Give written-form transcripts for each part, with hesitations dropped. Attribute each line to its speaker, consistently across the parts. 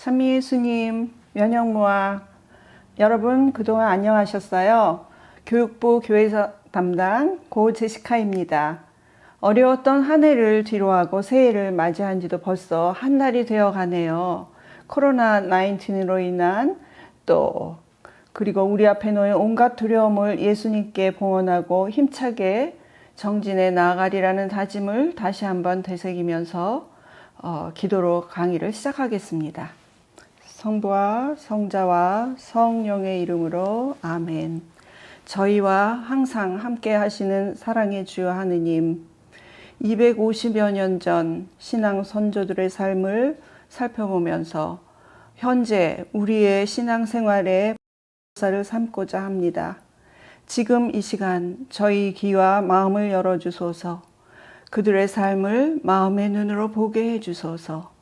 Speaker 1: 찬미 예수님, 면역무아 여러분 그동안 안녕하셨어요? 교육부 교회사 담당 고 제시카입니다. 어려웠던 한 해를 뒤로하고 새해를 맞이한 지도 벌써 한 달이 되어 가네요. 코로나 19으로 인한 그리고 우리 앞에 놓인 온갖 두려움을 예수님께 봉헌하고 힘차게 정진해 나아가리라는 다짐을 다시 한번 되새기면서 기도로 강의를 시작하겠습니다. 성부와 성자와 성령의 이름으로 아멘. 저희와 항상 함께 하시는 사랑의 주 하느님, 250여 년 전 신앙 선조들의 삶을 살펴보면서 현재 우리의 신앙생활에 역사를 삼고자 합니다. 지금 이 시간 저희 귀와 마음을 열어주소서. 그들의 삶을 마음의 눈으로 보게 해주소서.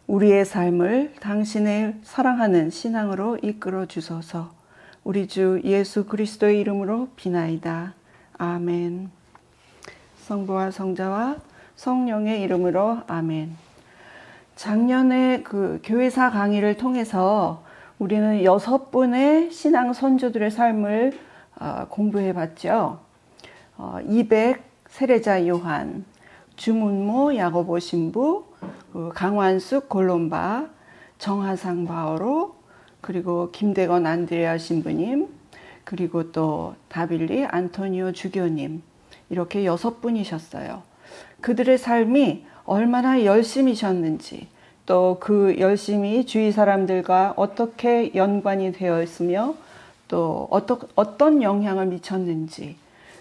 Speaker 1: 우리의 삶을 당신의 사랑하는 신앙으로 이끌어 주소서. 우리 주 예수 그리스도의 이름으로 비나이다. 아멘. 성부와 성자와 성령의 이름으로 아멘. 작년에 교회사 강의를 통해서 우리는 6분의 신앙 선조들의 삶을 공부해 봤죠. 200 세례자 요한, 주문모 야고보 신부, 강완숙 골롬바, 정하상 바오로, 그리고 김대건 안드레아 신부님, 그리고 또 다빌리 안토니오 주교님, 이렇게 6분이셨어요. 그들의 삶이 얼마나 열심이셨는지, 또 그 열심이 주위 사람들과 어떻게 연관이 되어 있으며 또 어떤 영향을 미쳤는지,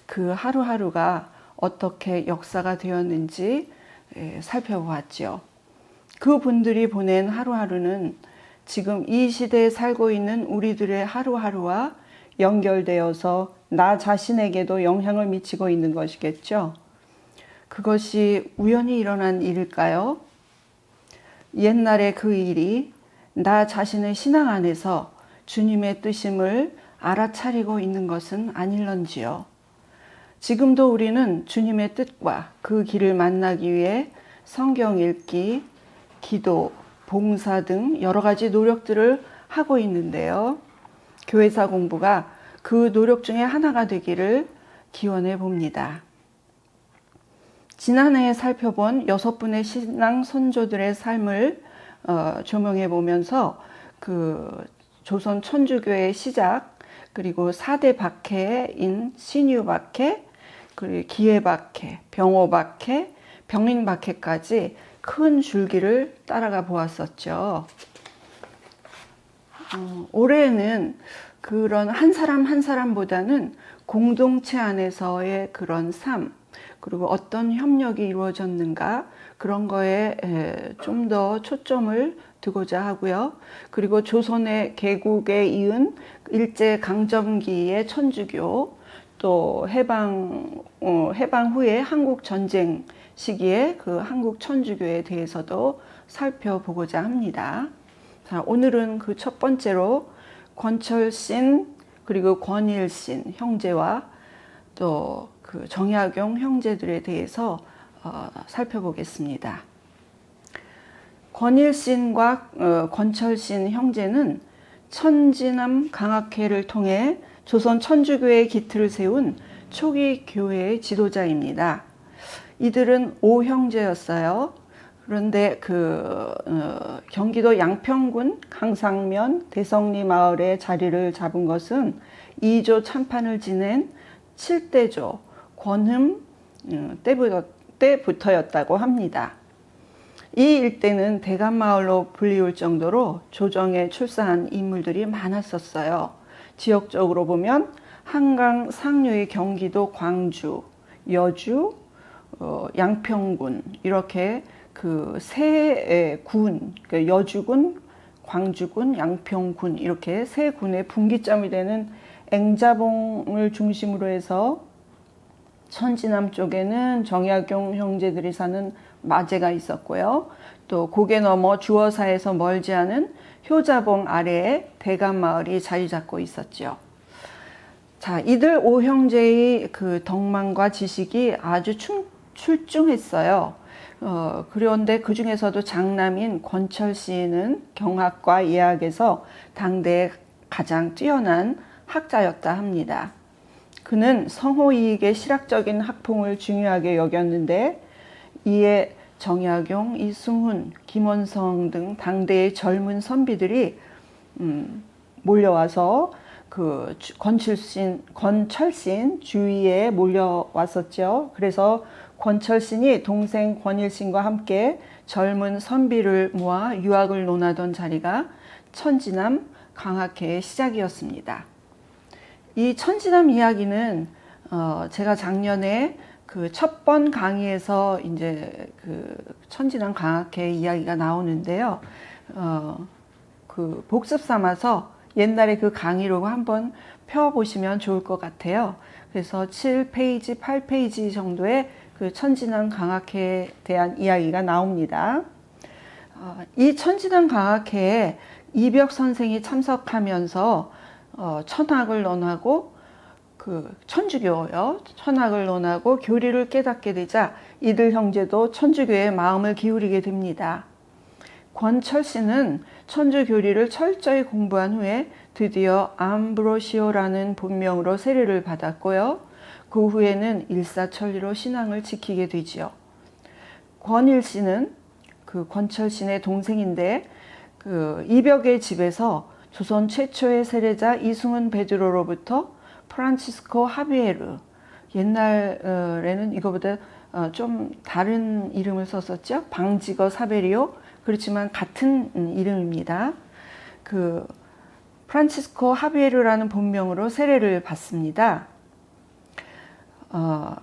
Speaker 1: 그 하루하루가 어떻게 역사가 되었는지 살펴보았죠. 그분들이 보낸 하루하루는 지금 이 시대에 살고 있는 우리들의 하루하루와 연결되어서 나 자신에게도 영향을 미치고 있는 것이겠죠. 그것이 우연히 일어난 일일까요? 옛날에 그 일이 나 자신의 신앙 안에서 주님의 뜻임을 알아차리고 있는 것은 아닐런지요. 지금도 우리는 주님의 뜻과 그 길을 만나기 위해 성경 읽기, 기도, 봉사 등 여러 가지 노력들을 하고 있는데요. 교회사 공부가 그 노력 중에 하나가 되기를 기원해 봅니다. 지난해에 살펴본 6분의 신앙 선조들의 삶을 조명해 보면서 조선 천주교의 시작, 그리고 4대 박해인 신유박해, 그리고 기해박해, 병오박해, 병인박해까지 큰 줄기를 따라가 보았었죠. 올해는 그런 한 사람 한 사람보다는 공동체 안에서의 그런 삶, 그리고 어떤 협력이 이루어졌는가, 그런 거에 좀 더 초점을 두고자 하고요. 그리고 조선의 개국에 이은 일제강점기의 천주교, 또 해방 후에 한국 전쟁 시기에 그 한국 천주교에 대해서도 살펴보고자 합니다. 자, 오늘은 그 첫 번째로 권철신 그리고 권일신 형제와 또 그 정약용 형제들에 대해서 살펴보겠습니다. 권일신과 권철신 형제는 천진암 강학회를 통해 조선 천주교의 기틀을 세운 초기 교회의 지도자입니다. 이들은 5형제였어요. 그런데 경기도 양평군 강상면 대성리 마을에 자리를 잡은 것은 2조 참판을 지낸 7대조 권흠 때부터였다고 합니다. 이 일대는 대감마을로 불리울 정도로 조정에 출사한 인물들이 많았었어요. 지역적으로 보면 한강 상류의 경기도 광주, 여주, 양평군, 이렇게 그 세 군, 여주군, 광주군, 양평군, 이렇게 세 군의 분기점이 되는 앵자봉을 중심으로 해서 천진암 쪽에는 정약용 형제들이 사는 마제가 있었고요. 또 고개 넘어 주어사에서 멀지 않은 효자봉 아래에 대감마을이 자리 잡고 있었죠. 자, 이들 5형제의 그 덕망과 지식이 아주 출중했어요. 그런데 그 중에서도 장남인 권철씨는 경학과 예학에서 당대에 가장 뛰어난 학자였다 합니다. 그는 성호이익의 실학적인 학풍을 중요하게 여겼는데 이에 정약용, 이승훈, 김원성 등 당대의 젊은 선비들이 몰려와서 그 권철신 주위에 몰려왔었죠. 그래서 권철신이 동생 권일신과 함께 젊은 선비를 모아 유학을 논하던 자리가 천지남 강학회의 시작이었습니다. 이 천지남 이야기는 제가 작년에 그 첫 번 강의에서 이제 그 천지남 강학회 이야기가 나오는데요. 그 복습 삼아서 옛날에 그 강의로 한번 펴보시면 좋을 것 같아요. 그래서 7페이지, 8페이지 정도의 그 천지남 강학회에 대한 이야기가 나옵니다. 이 천지남 강학회에 이벽 선생이 참석하면서 천학을 논하고 그 천주교요. 천학을 논하고 교리를 깨닫게 되자 이들 형제도 천주교에 마음을 기울이게 됩니다. 권철씨는 천주 교리를 철저히 공부한 후에 드디어 암브로시오라는 본명으로 세례를 받았고요. 그 후에는 일사천리로 신앙을 지키게 되지요. 권일씨는 그 권철신의 동생인데 그 이벽의 집에서 조선 최초의 세례자 이승훈 베드로로부터 프란치스코 하비에르, 옛날에는 이거보다 좀 다른 이름을 썼었죠. 방지거 사베리오. 그렇지만 같은 이름입니다. 그 프란치스코 하비에르라는 본명으로 세례를 받습니다.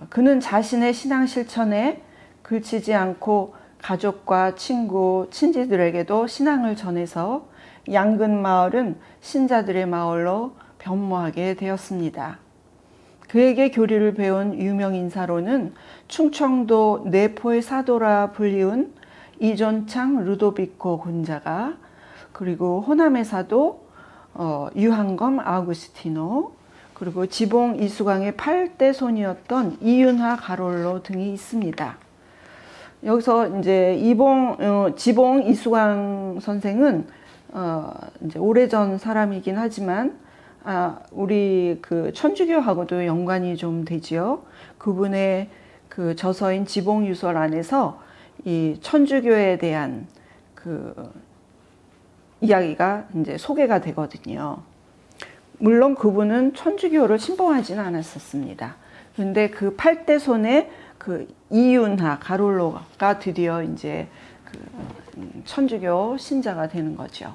Speaker 1: 그는 자신의 신앙 실천에 그치지 않고 가족과 친구, 친지들에게도 신앙을 전해서 양근 마을은 신자들의 마을로 변모하게 되었습니다. 그에게 교리를 배운 유명 인사로는 충청도 내포의 사도라 불리운 이존창 루도비코 곤자가, 그리고 호남의 사도 유한검 아우구스티노, 그리고 지봉 이수광의 8대 손이었던 이윤하 가롤로 등이 있습니다. 여기서 이제 지봉 이수광 선생은 이제 오래전 사람이긴 하지만 우리 그 천주교하고도 연관이 좀 되지요. 그분의 그 저서인 지봉유설 안에서 이 천주교에 대한 그 이야기가 이제 소개가 되거든요. 물론 그분은 천주교를 신봉하지는 않았었습니다. 그런데 그 8대 손의 그 이윤하 가롤로가 드디어 이제 그 천주교 신자가 되는 거죠.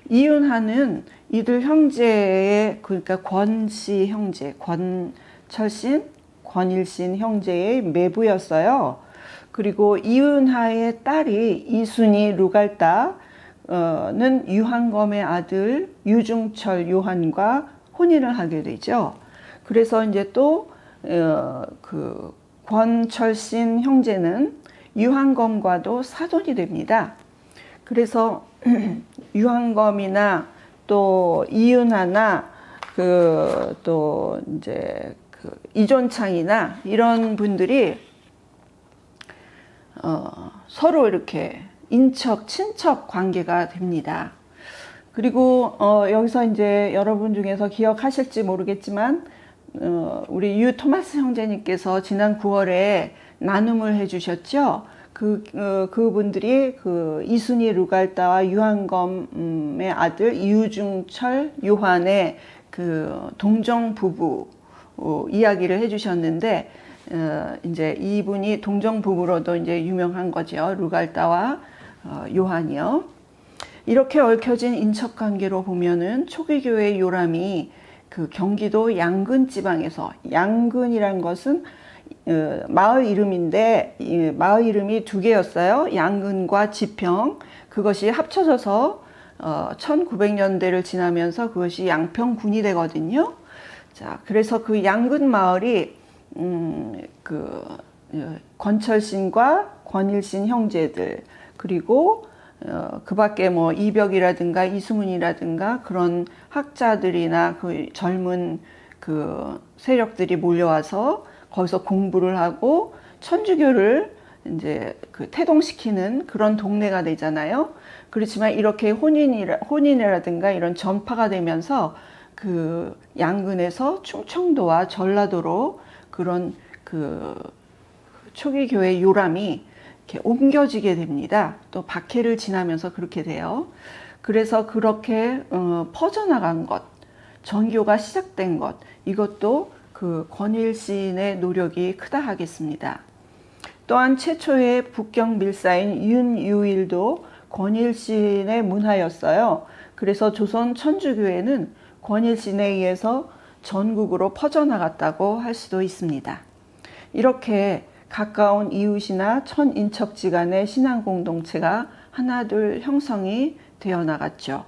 Speaker 1: 이윤하는 이들 형제의, 그러니까 권씨 형제, 권철신, 권일신 형제의 매부였어요. 그리고 이윤하의 딸이 이순이 루갈다는 유한검의 아들 유중철 요한과 혼인을 하게 되죠. 그래서 이제 또 그 권철신 형제는 유한검과도 사돈이 됩니다. 그래서 유한검이나 또 이윤하나 또 이제 그 이존창이나 이런 분들이 서로 이렇게 인척, 친척 관계가 됩니다. 그리고 여기서 이제 여러분 중에서 기억하실지 모르겠지만 우리 유 토마스 형제님께서 지난 9월에 나눔을 해주셨죠. 그분들이 그 이순이 루갈다와 유한검의 아들 유중철 요한의 그 동정 부부 이야기를 해주셨는데, 이제 이분이 동정 부부로도 이제 유명한 거죠. 루갈다와 요한이요. 이렇게 얽혀진 인척 관계로 보면은 초기교회 요람이 그 경기도 양근 지방에서, 양근이란 것은 마을 이름인데 마을 이름이 두 개였어요. 양근과 지평. 그것이 합쳐져서 1900년대를 지나면서 그것이 양평군이 되거든요. 자, 그래서 그 양근 마을이 그 권철신과 권일신 형제들, 그리고 그 밖에 뭐 이벽이라든가 이승훈이라든가 그런 학자들이나 그 젊은 그 세력들이 몰려와서 거기서 공부를 하고 천주교를 이제 그 태동시키는 그런 동네가 되잖아요. 그렇지만 이렇게 혼인이라든가 이런 전파가 되면서 그 양근에서 충청도와 전라도로 그런 그 초기 교회 요람이 이렇게 옮겨지게 됩니다. 또 박해를 지나면서 그렇게 돼요. 그래서 그렇게 퍼져나간 것, 전교가 시작된 것, 이것도 그 권일신의 노력이 크다 하겠습니다. 또한 최초의 북경 밀사인 윤유일도 권일신의 문화였어요. 그래서 조선 천주교회는 권일신에 의해서 전국으로 퍼져나갔다고 할 수도 있습니다. 이렇게 가까운 이웃이나 천인척지간의 신앙 공동체가 하나둘 형성이 되어 나갔죠.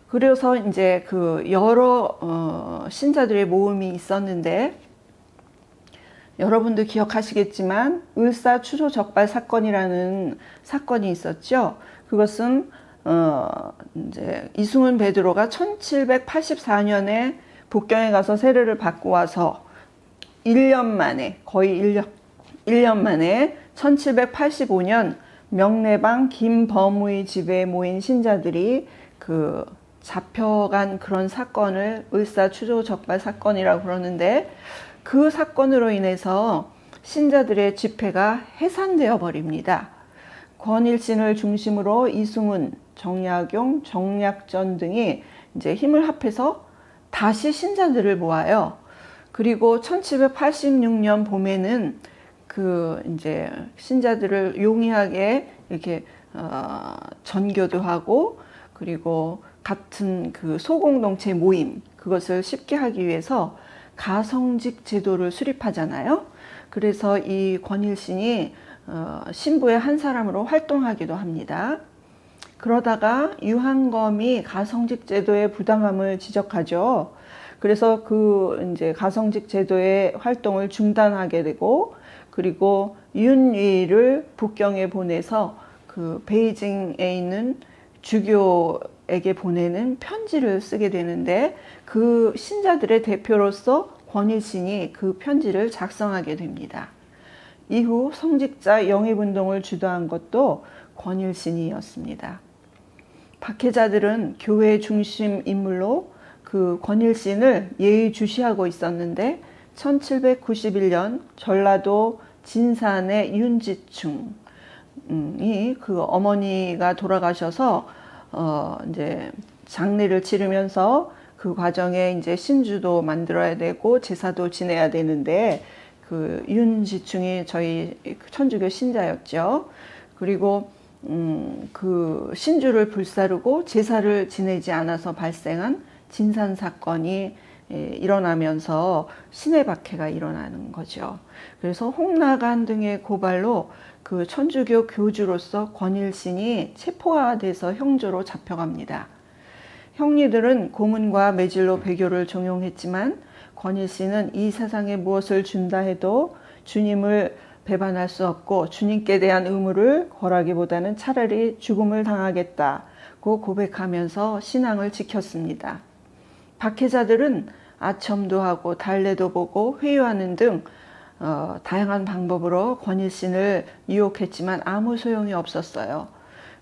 Speaker 1: 그래서 이제 그 여러 신자들의 모임이 있었는데, 여러분도 기억하시겠지만 을사추조적발 사건이라는 사건이 있었죠. 그것은 이제 이승훈 베드로가 1784년에 북경에 가서 세례를 받고 와서 1년 만에, 거의 1년 만에 1785년 명례방 김범우의 집에 모인 신자들이 그 잡혀간 그런 사건을 을사추조적발 사건이라고 그러는데, 그 사건으로 인해서 신자들의 집회가 해산되어 버립니다. 권일신을 중심으로 이승훈, 정약용, 정약전 등이 이제 힘을 합해서 다시 신자들을 모아요. 그리고 1786년 봄에는 그 이제 신자들을 용이하게 이렇게 전교도 하고, 그리고 같은 그 소공동체 모임, 그것을 쉽게 하기 위해서 가성직 제도를 수립하잖아요. 그래서 이 권일신이 신부의 한 사람으로 활동하기도 합니다. 그러다가 유한검이 가성직 제도의 부당함을 지적하죠. 그래서 그 이제 가성직 제도의 활동을 중단하게 되고, 그리고 윤위를 북경에 보내서 그 베이징에 있는 주교에게 보내는 편지를 쓰게 되는데, 그 신자들의 대표로서 권일신이 그 편지를 작성하게 됩니다. 이후 성직자 영입운동을 주도한 것도 권일신이었습니다. 박해자들은 교회 중심 인물로 그 권일신을 예의주시하고 있었는데, 1791년 전라도 진산의 윤지충이 그 어머니가 돌아가셔서 이제 장례를 치르면서 그 과정에 이제 신주도 만들어야 되고 제사도 지내야 되는데, 그 윤지충이 저희 천주교 신자였죠. 그리고 그 신주를 불사르고 제사를 지내지 않아서 발생한 진산 사건이 일어나면서 신의 박해가 일어나는 거죠. 그래서 홍나간 등의 고발로 그 천주교 교주로서 권일신이 체포가 돼서 형조로 잡혀갑니다. 형리들은 고문과 매질로 배교를 종용했지만, 권일신은 이 세상에 무엇을 준다 해도 주님을 배반할 수 없고 주님께 대한 의무를 벌하기보다는 차라리 죽음을 당하겠다고 고백하면서 신앙을 지켰습니다. 박해자들은 아첨도 하고 달래도 보고 회유하는 등 다양한 방법으로 권일신을 유혹했지만 아무 소용이 없었어요.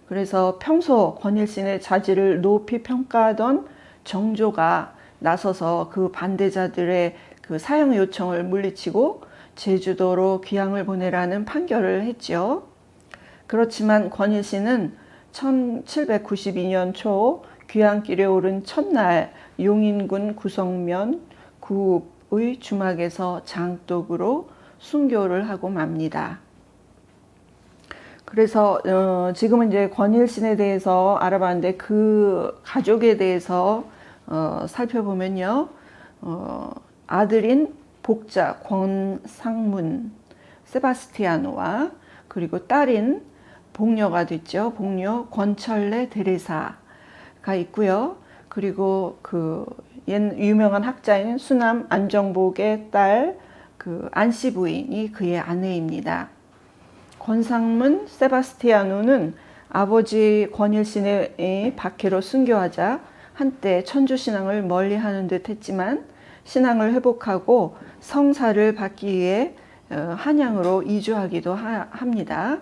Speaker 1: 그래서 평소 권일신의 자질을 높이 평가하던 정조가 나서서 그 반대자들의 그 사형 요청을 물리치고 제주도로 귀향을 보내라는 판결을 했죠. 그렇지만 권일신은 1792년 초 귀향길에 오른 첫날 용인군 구성면 구읍의 주막에서 장독으로 순교를 하고 맙니다. 그래서 지금은 이제 권일신에 대해서 알아봤는데, 그 가족에 대해서 살펴보면요, 아들인 복자 권상문 세바스티아노와 그리고 딸인 복녀가 됐죠. 복녀 권철래 데레사가 있고요. 그리고 그 유명한 학자인 수남 안정복의 딸 그 안씨 부인이 그의 아내입니다. 권상문 세바스티아노는 아버지 권일신의 박해로 순교하자 한때 천주신앙을 멀리하는 듯 했지만, 신앙을 회복하고 성사를 받기 위해 한양으로 이주하기도 합니다.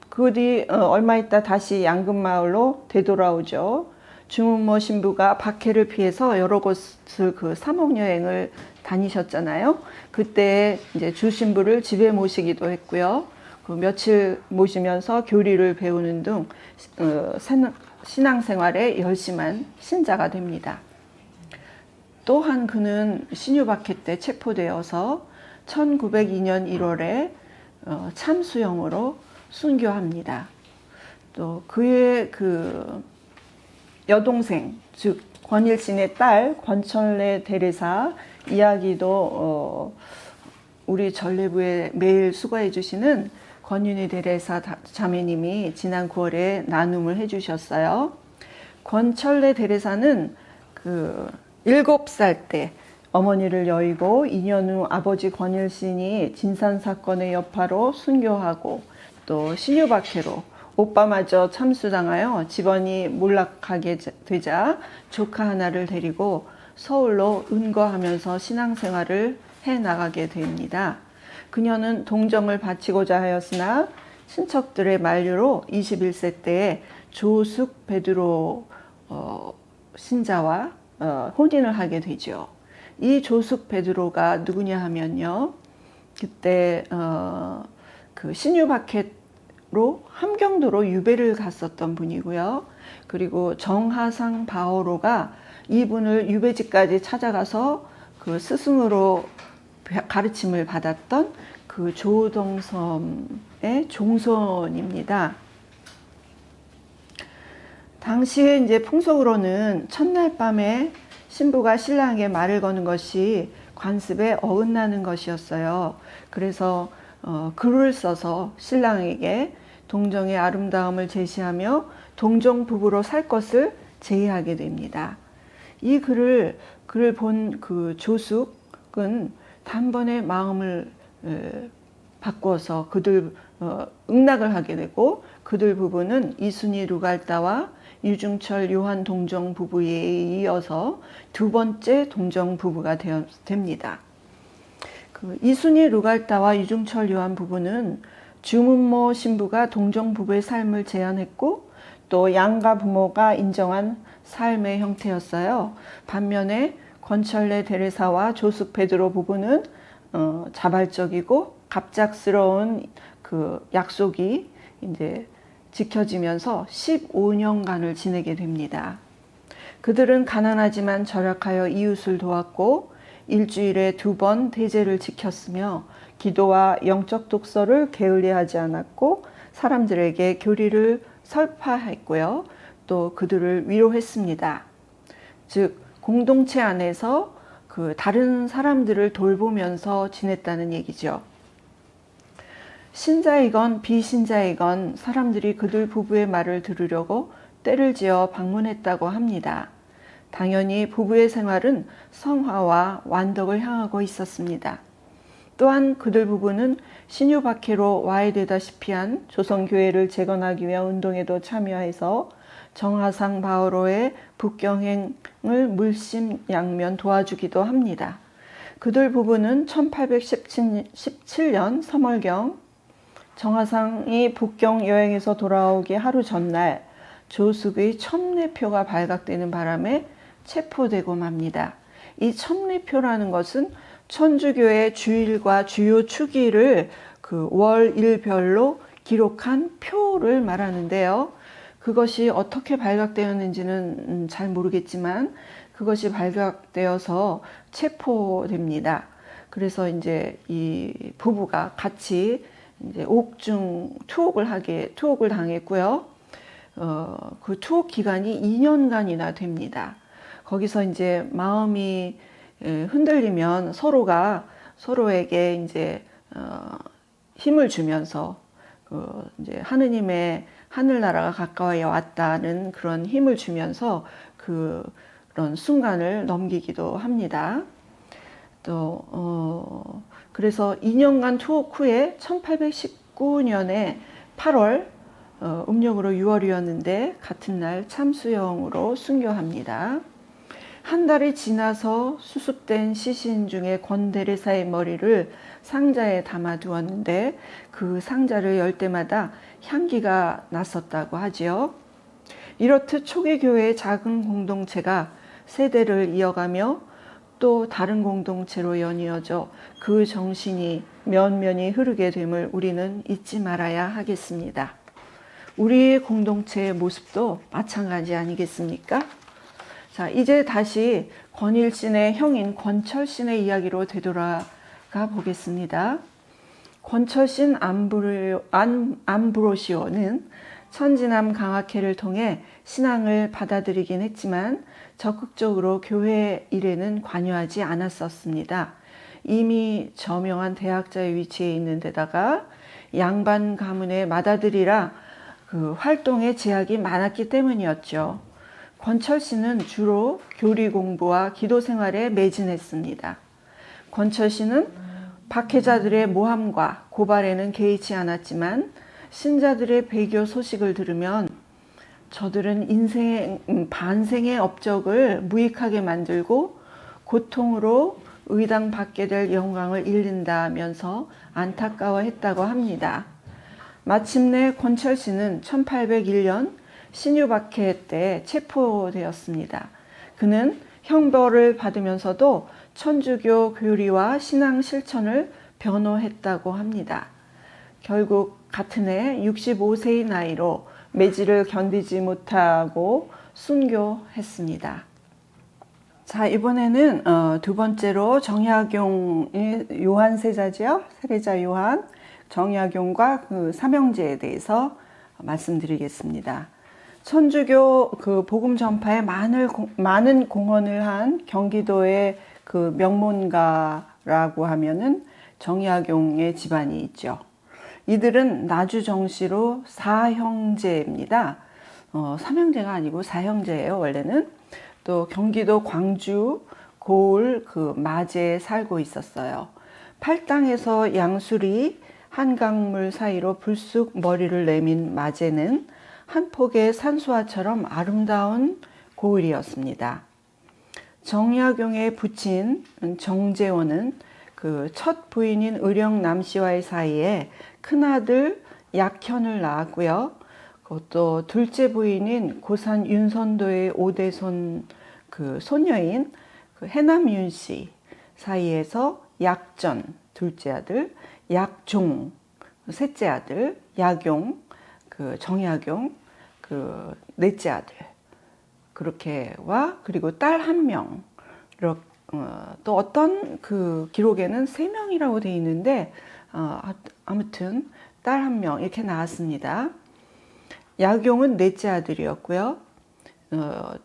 Speaker 1: 그 뒤 얼마 있다 다시 양금마을로 되돌아오죠. 주문모 신부가 박해를 피해서 여러 곳을 그 사목 여행을 다니셨잖아요. 그때 이제 주 신부를 집에 모시기도 했고요. 그 며칠 모시면서 교리를 배우는 등 신앙생활에 열심한 신자가 됩니다. 또한 그는 신유박해 때 체포되어서 1902년 1월에 참수형으로 순교합니다. 또 그의 그 여동생, 즉 권일신의 딸 권철래 대레사 이야기도 우리 전례부에 매일 수고해 주시는 권윤희 대레사 자매님이 지난 9월에 나눔을 해주셨어요. 권철래 대레사는 그 7살 때 어머니를 여의고 2년 후 아버지 권일신이 진산 사건의 여파로 순교하고 또 신유박해로 오빠마저 참수당하여 집안이 몰락하게 되자 조카 하나를 데리고 서울로 은거하면서 신앙생활을 해나가게 됩니다. 그녀는 동정을 바치고자 하였으나 친척들의 만류로 21세 때에 조숙 베드로 신자와 혼인을 하게 되죠. 이 조숙 베드로가 누구냐 하면요, 그때 그 신유박해로 함경도로 유배를 갔었던 분이고요. 그리고 정하상 바오로가 이분을 유배지까지 찾아가서 그 스승으로 가르침을 받았던 그 조동섬의 종손입니다. 당시에 이제 풍속으로는 첫날 밤에 신부가 신랑에게 말을 거는 것이 관습에 어긋나는 것이었어요. 그래서 글을 써서 신랑에게 동정의 아름다움을 제시하며 동정 부부로 살 것을 제의하게 됩니다. 이 글을 본 그 조숙은 단번에 마음을 바꿔서 그들 응낙을 하게 되고, 그들 부부는 이순희 루갈다와 유중철 요한 동정 부부에 이어서 두 번째 동정 부부가 됩니다. 그 이순희 루갈다와 유중철 요한 부부는 주문모 신부가 동정 부부의 삶을 제안했고 또 양가 부모가 인정한 삶의 형태였어요. 반면에 권철래 대레사와 조숙 베드로 부부는 자발적이고 갑작스러운 그 약속이 이제 지켜지면서 15년간을 지내게 됩니다. 그들은 가난하지만 절약하여 이웃을 도왔고 일주일에 2번 대제를 지켰으며 기도와 영적 독서를 게을리하지 않았고 사람들에게 교리를 설파했고요. 또 그들을 위로했습니다. 즉 공동체 안에서 그 다른 사람들을 돌보면서 지냈다는 얘기죠. 신자이건 비신자이건 사람들이 그들 부부의 말을 들으려고 때를 지어 방문했다고 합니다. 당연히 부부의 생활은 성화와 완덕을 향하고 있었습니다. 또한 그들 부부는 신유박해로 와해되다시피 한 조선교회를 재건하기 위한 운동에도 참여해서 정하상 바오로의 북경행을 물심양면 도와주기도 합니다. 그들 부부는 1817년 3월경 정하상이 북경 여행에서 돌아오기 하루 전날 조숙의 첩례표가 발각되는 바람에 체포되고 맙니다. 이 첩례표라는 것은 천주교의 주일과 주요 추기를 그 월일별로 기록한 표를 말하는데요. 그것이 어떻게 발각되었는지는 잘 모르겠지만 그것이 발각되어서 체포됩니다. 그래서 이제 이 부부가 같이 이제 옥중 투옥을 당했고요. 그 투옥 기간이 2년간이나 됩니다. 거기서 이제 마음이 흔들리면 서로가 서로에게 이제 힘을 주면서 이제 하느님의 하늘나라가 가까이 왔다는 그런 힘을 주면서 그런 순간을 넘기기도 합니다. 또 그래서 2년간 투옥 후에 1819년에 8월 음력으로 6월이었는데 같은 날 참수형으로 순교합니다. 한 달이 지나서 수습된 시신 중에 권대리사의 머리를 상자에 담아 두었는데 그 상자를 열 때마다 향기가 났었다고 하지요. 이렇듯 초기 교회의 작은 공동체가 세대를 이어가며 또 다른 공동체로 연이어져 그 정신이 면면이 흐르게 됨을 우리는 잊지 말아야 하겠습니다. 우리의 공동체의 모습도 마찬가지 아니겠습니까? 자, 이제 다시 권일신의 형인 권철신의 이야기로 되돌아가 보겠습니다. 권철신 암브로시오는 천지남 강학회를 통해 신앙을 받아들이긴 했지만 적극적으로 교회 일에는 관여하지 않았었습니다. 이미 저명한 대학자의 위치에 있는 데다가 양반 가문의 맏아들이라 그 활동에 제약이 많았기 때문이었죠. 권철씨는 주로 교리 공부와 기도 생활에 매진했습니다. 권철씨는 박해자들의 모함과 고발에는 개의치 않았지만 신자들의 배교 소식을 들으면 저들은 반생의 업적을 무익하게 만들고 고통으로 의당받게 될 영광을 잃는다면서 안타까워했다고 합니다. 마침내 권철씨는 1801년 신유박해 때 체포되었습니다. 그는 형벌을 받으면서도 천주교 교리와 신앙 실천을 변호했다고 합니다. 결국 같은 해 65세의 나이로 매질을 견디지 못하고 순교했습니다. 자, 이번에는 두 번째로 정약용의 요한 세자지요. 세례자 요한, 정약용과 그 삼형제에 대해서 말씀드리겠습니다. 천주교 그 복음 전파에 많은 공헌을 한 경기도의 그 명문가라고 하면은 정약용의 집안이 있죠. 이들은 나주 정씨로 사형제입니다. 삼형제가 아니고 사형제예요, 원래는. 또 경기도 광주 고을 그 마제에 살고 있었어요. 팔당에서 양수리 한강물 사이로 불쑥 머리를 내민 마제는 한 폭의 산수화처럼 아름다운 고을이었습니다. 정약용의 부친 정재원은 그 첫 부인인 의령남 씨와의 사이에 큰아들 약현을 낳았고요. 또 둘째 부인인 고산 윤선도의 오대손 그 소녀인 그 해남윤 씨 사이에서 약전 둘째 아들, 약종 셋째 아들, 약용 그 정약용 그 넷째 아들 그렇게와 그리고 딸 한 명. 또 어떤 그 기록에는 3명이라고 되어 있는데 아무튼 딸 한 명 이렇게 나왔습니다. 약용은 넷째 아들이었고요.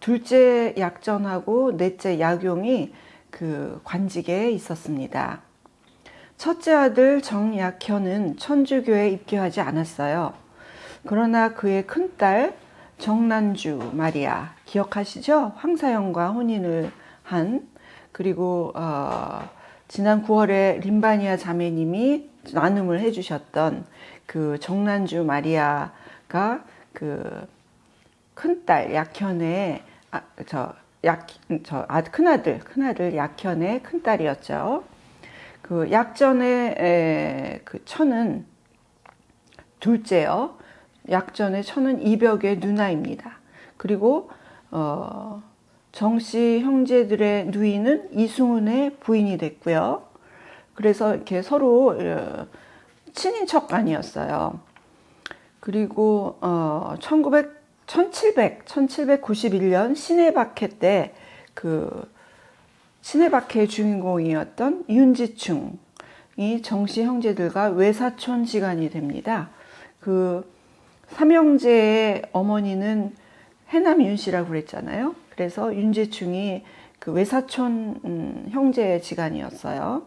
Speaker 1: 둘째 약전하고 넷째 약용이 그 관직에 있었습니다. 첫째 아들 정약현은 천주교에 입교하지 않았어요. 그러나 그의 큰딸 정난주 마리아 기억하시죠? 황사영과 혼인을 한 그리고 지난 9월에 림바니아 자매님이 나눔을 해주셨던 그 정난주 마리아가 그 큰딸 약현의 큰아들 약현의 큰딸이었죠. 그 약전의 그 처는 둘째요. 약전의 처는 이벽의 누나입니다. 그리고 정씨 형제들의 누이는 이승훈의 부인이 됐고요. 그래서 이렇게 서로 친인척간이었어요. 그리고 1791년 신해박해 때 그 신해박해의 주인공이었던 윤지충이 정씨 형제들과 외사촌 지간이 됩니다. 그 삼형제의 어머니는 해남 윤씨라고 그랬잖아요. 그래서 윤지충이 그 외사촌 형제 지간이었어요.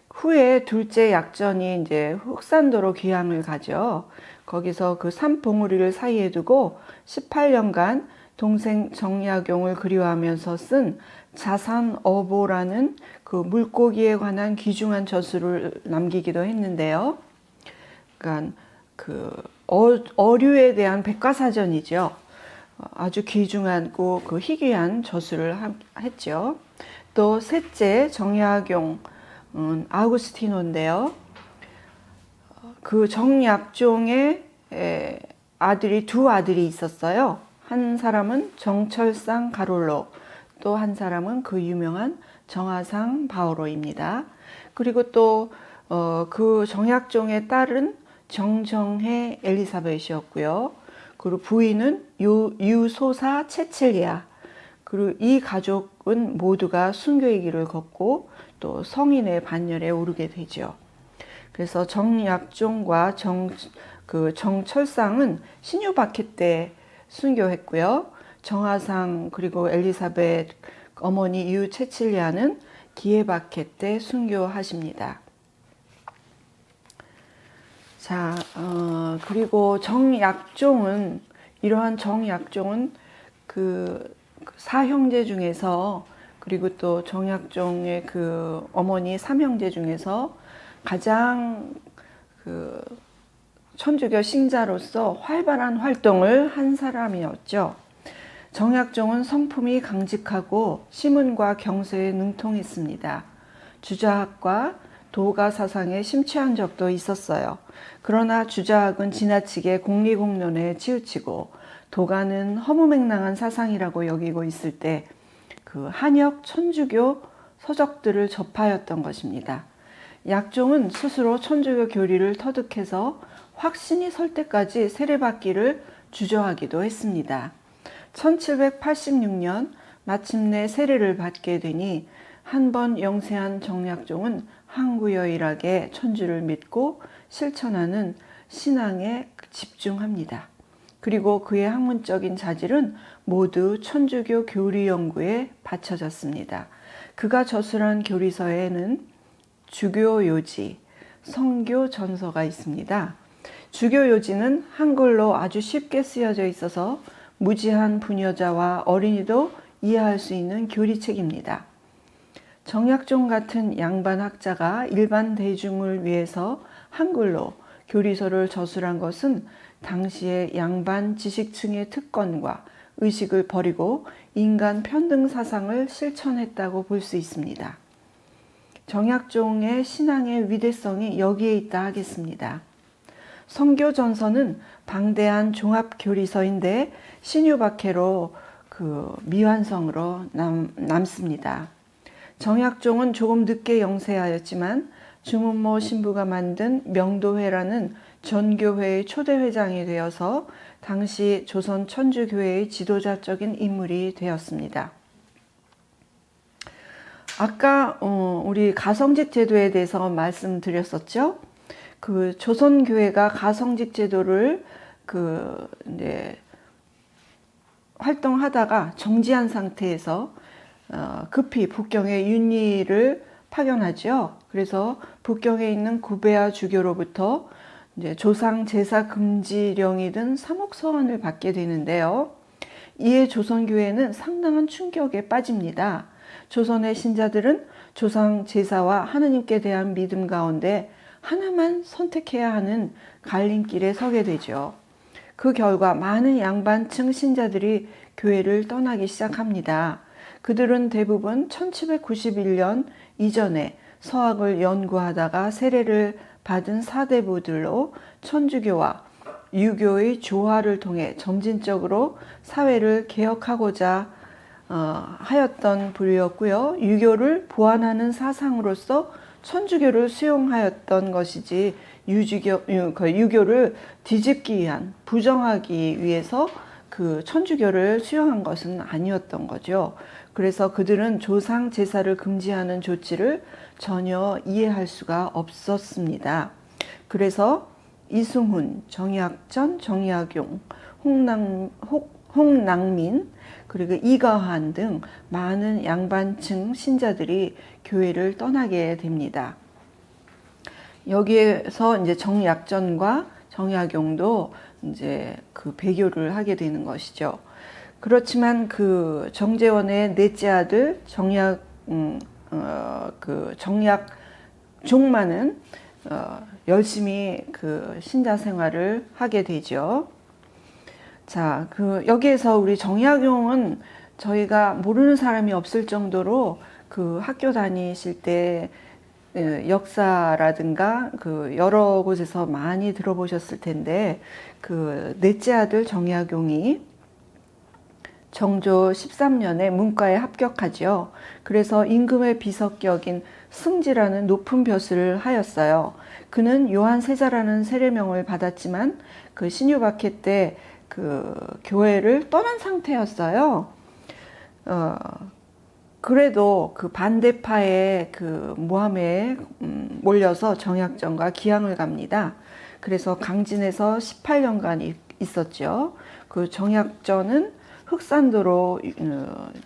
Speaker 1: 후에 둘째 약전이 이제 흑산도로 귀향을 가죠. 거기서 그 산봉우리를 사이에 두고 18년간 동생 정약용을 그리워하면서 쓴 자산어보라는 그 물고기에 관한 귀중한 저술을 남기기도 했는데요. 그러니까 그 어류에 대한 백과사전이죠. 아주 귀중한 그 희귀한 저수를 했죠. 또 셋째 정약용 아우구스티노인데요. 그 정약종의 두 아들이 있었어요. 한 사람은 정철상 가롤로, 또 한 사람은 그 유명한 정하상 바오로입니다. 그리고 또 그 정약종의 딸은 정정해 엘리사벳이었고요. 그리고 부인은 유소사 체칠리아. 그리고 이 가족은 모두가 순교의 길을 걷고 또 성인의 반열에 오르게 되죠. 그래서 정약종과 정철상은 신유박해 때 순교했고요. 정하상 그리고 엘리사벳 어머니 유체칠리아는 기해박해 때 순교하십니다. 자, 그리고 이러한 정약종은 그 사형제 중에서, 그리고 또 정약종의 그 어머니 삼형제 중에서 가장 그 천주교 신자로서 활발한 활동을 한 사람이었죠. 정약종은 성품이 강직하고 시문과 경서에 능통했습니다. 주자학과 도가 사상에 심취한 적도 있었어요. 그러나 주자학은 지나치게 공리공론에 치우치고 도가는 허무맹랑한 사상이라고 여기고 있을 때 그 한역 천주교 서적들을 접하였던 것입니다. 약종은 스스로 천주교 교리를 터득해서 확신이 설 때까지 세례받기를 주저하기도 했습니다. 1786년 마침내 세례를 받게 되니 한 번 영세한 정약종은 항구여일하게 천주를 믿고 실천하는 신앙에 집중합니다. 그리고 그의 학문적인 자질은 모두 천주교 교리 연구에 바쳐졌습니다. 그가 저술한 교리서에는 주교요지, 성교전서가 있습니다. 주교요지는 한글로 아주 쉽게 쓰여져 있어서 무지한 부녀자와 어린이도 이해할 수 있는 교리책입니다. 정약종 같은 양반 학자가 일반 대중을 위해서 한글로 교리서를 저술한 것은 당시의 양반 지식층의 특권과 의식을 버리고 인간 편등 사상을 실천했다고 볼 수 있습니다. 정약종의 신앙의 위대성이 여기에 있다 하겠습니다. 성교전서는 방대한 종합교리서인데 신유박해로 그 미완성으로 남습니다. 정약종은 조금 늦게 영세하였지만 주문모 신부가 만든 명도회라는 전교회의 초대회장이 되어서 당시 조선 천주교회의 지도자적인 인물이 되었습니다. 아까 우리 가성직 제도에 대해서 말씀드렸었죠. 그 조선교회가 가성직 제도를 이제 활동하다가 정지한 상태에서 급히 북경에 윤리를 파견하죠. 그래서 북경에 있는 구베아 주교로부터 이제 조상 제사 금지령이 든 사목서원을 받게 되는데요. 이에 조선교회는 상당한 충격에 빠집니다. 조선의 신자들은 조상 제사와 하느님께 대한 믿음 가운데 하나만 선택해야 하는 갈림길에 서게 되죠. 그 결과 많은 양반층 신자들이 교회를 떠나기 시작합니다. 그들은 대부분 1791년 이전에 서학을 연구하다가 세례를 받은 사대부들로 천주교와 유교의 조화를 통해 점진적으로 사회를 개혁하고자 하였던 부류였고요. 유교를 보완하는 사상으로서 천주교를 수용하였던 것이지 유교를 뒤집기 위한, 부정하기 위해서 그 천주교를 수용한 것은 아니었던 거죠. 그래서 그들은 조상 제사를 금지하는 조치를 전혀 이해할 수가 없었습니다. 그래서 이승훈, 정약전, 정약용, 홍낭민, 그리고 이가환 등 많은 양반층 신자들이 교회를 떠나게 됩니다. 여기에서 이제 정약전과 정약용도 이제 그 배교를 하게 되는 것이죠. 그렇지만 그 정재원의 넷째 아들 정약종만은 열심히 그 신자 생활을 하게 되죠. 자, 여기에서 우리 정약용은 저희가 모르는 사람이 없을 정도로 그 학교 다니실 때 역사라든가 여러 곳에서 많이 들어보셨을 텐데, 넷째 아들 정약용이 정조 13년에 문과에 합격하죠. 그래서 임금의 비석격인 승지라는 높은 벼슬을 하였어요. 그는 요한 세자라는 세례명을 받았지만 신유박해 때 교회를 떠난 상태였어요. 그래도 반대파의 모함에 몰려서 정약전과 기항을 갑니다. 그래서 강진에서 18년간 있었죠. 정약전은 흑산도로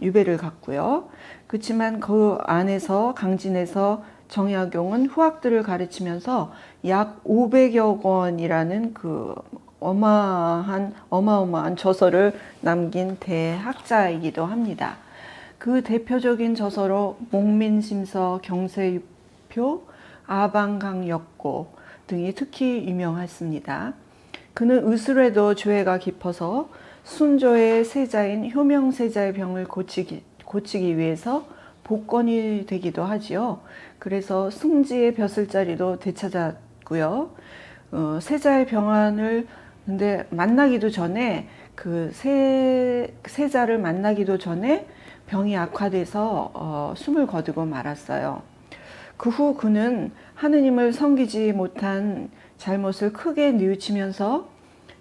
Speaker 1: 유배를 갔고요. 그렇지만 그 안에서 강진에서 정약용은 후학들을 가르치면서 약 500여 권이라는 어마어마한 저서를 남긴 대학자이기도 합니다. 그 대표적인 저서로 목민심서, 경세유표, 아방강역고 등이 특히 유명했습니다. 그는 의술에도 죄가 깊어서 순조의 세자인 효명세자의 병을 고치기 위해서 복권이 되기도 하지요. 그래서 승지의 벼슬자리도 되찾았고요. 세자의 병환을 근데 만나기도 전에 세자를 만나기도 전에 병이 악화돼서 숨을 거두고 말았어요. 그 후 그는 하느님을 섬기지 못한 잘못을 크게 뉘우치면서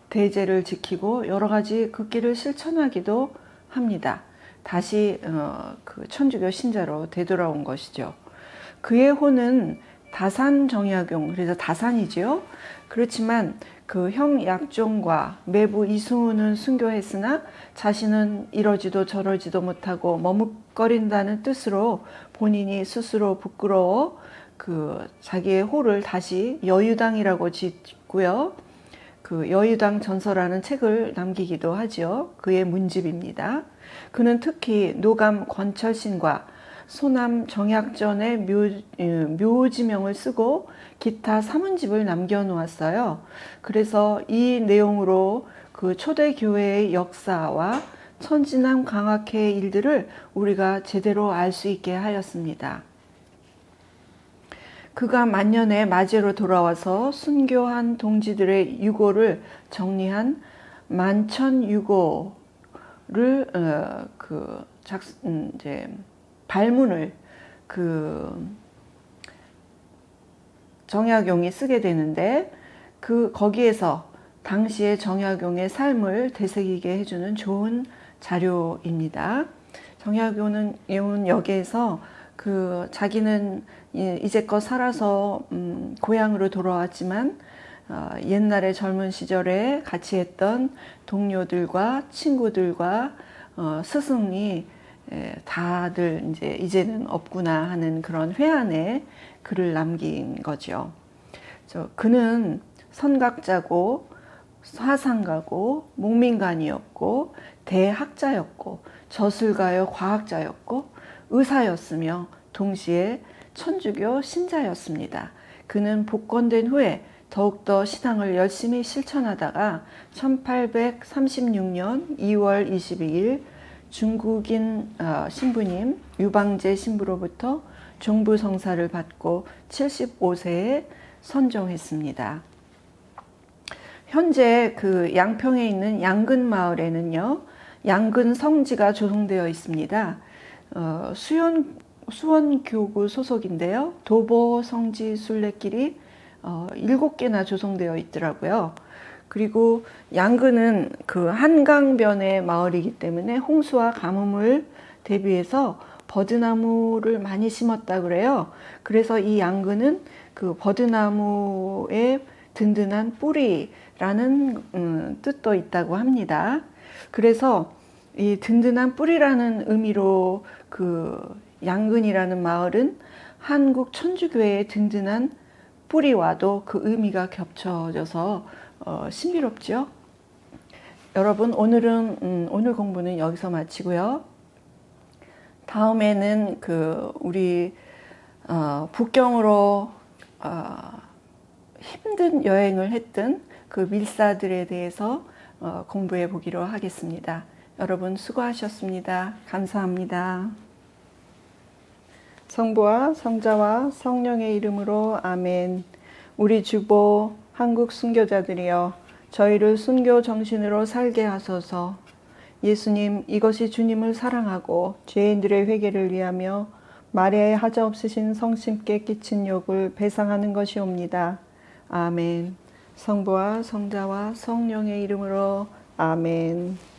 Speaker 1: 대제를 지키고 여러 가지 그 길을 실천하기도 합니다. 다시 천주교 신자로 되돌아온 것이죠. 그의 호는 다산 정약용, 그래서 다산이지요. 그렇지만 형 약종과 매부 이승우는 순교했으나 자신은 이러지도 저러지도 못하고 머뭇거린다는 뜻으로 본인이 스스로 부끄러워 자기의 호를 다시 여유당이라고 짓고요. 여유당 전서라는 책을 남기기도 하지요. 그의 문집입니다. 그는 특히 노감 권철신과 소남 정약전의 묘지명을 쓰고 기타 사문집을 남겨놓았어요. 그래서 이 내용으로 초대교회의 역사와 천진남 강학회의 일들을 우리가 제대로 알 수 있게 하였습니다. 그가 만년에 마제로 돌아와서 순교한 동지들의 유고를 정리한 만천유고를 발문을 정약용이 쓰게 되는데 거기에서 당시의 정약용의 삶을 되새기게 해주는 좋은 자료입니다. 정약용은 여기에서 자기는 이제껏 살아서 고향으로 돌아왔지만 옛날에 젊은 시절에 같이 했던 동료들과 친구들과 스승이 다들 이제는 없구나 하는 그런 회한의 글을 남긴 거죠. 그는 선각자고 사상가고 목민관이었고 대학자였고 저술가요 과학자였고 의사였으며 동시에 천주교 신자였습니다. 그는 복권된 후에 더욱더 신앙을 열심히 실천하다가 1836년 2월 22일 중국인 신부님 유방제 신부로부터 종부 성사를 받고 75세에 선종했습니다. 현재 양평에 있는 양근 마을에는요, 양근 성지가 조성되어 있습니다. 수원교구 소속인데요. 도보 성지 순례길이 7개나 조성되어 있더라고요. 그리고 양근은 한강변의 마을이기 때문에 홍수와 가뭄을 대비해서 버드나무를 많이 심었다 그래요. 그래서 이 양근은 버드나무의 든든한 뿌리라는 뜻도 있다고 합니다. 그래서 이 든든한 뿌리라는 의미로 양근이라는 마을은 한국 천주교의 든든한 뿌리와도 그 의미가 겹쳐져서 신비롭죠. 여러분, 오늘 공부는 여기서 마치고요. 다음에는 우리 북경으로 힘든 여행을 했던 밀사들에 대해서 공부해 보기로 하겠습니다. 여러분 수고하셨습니다. 감사합니다. 성부와 성자와 성령의 이름으로 아멘. 우리 주보 한국 순교자들이여 저희를 순교 정신으로 살게 하소서. 예수님, 이것이 주님을 사랑하고 죄인들의 회개를 위하며 마리아의 하자없으신 성심께 끼친 욕을 배상하는 것이옵니다. 아멘. 성부와 성자와 성령의 이름으로 아멘.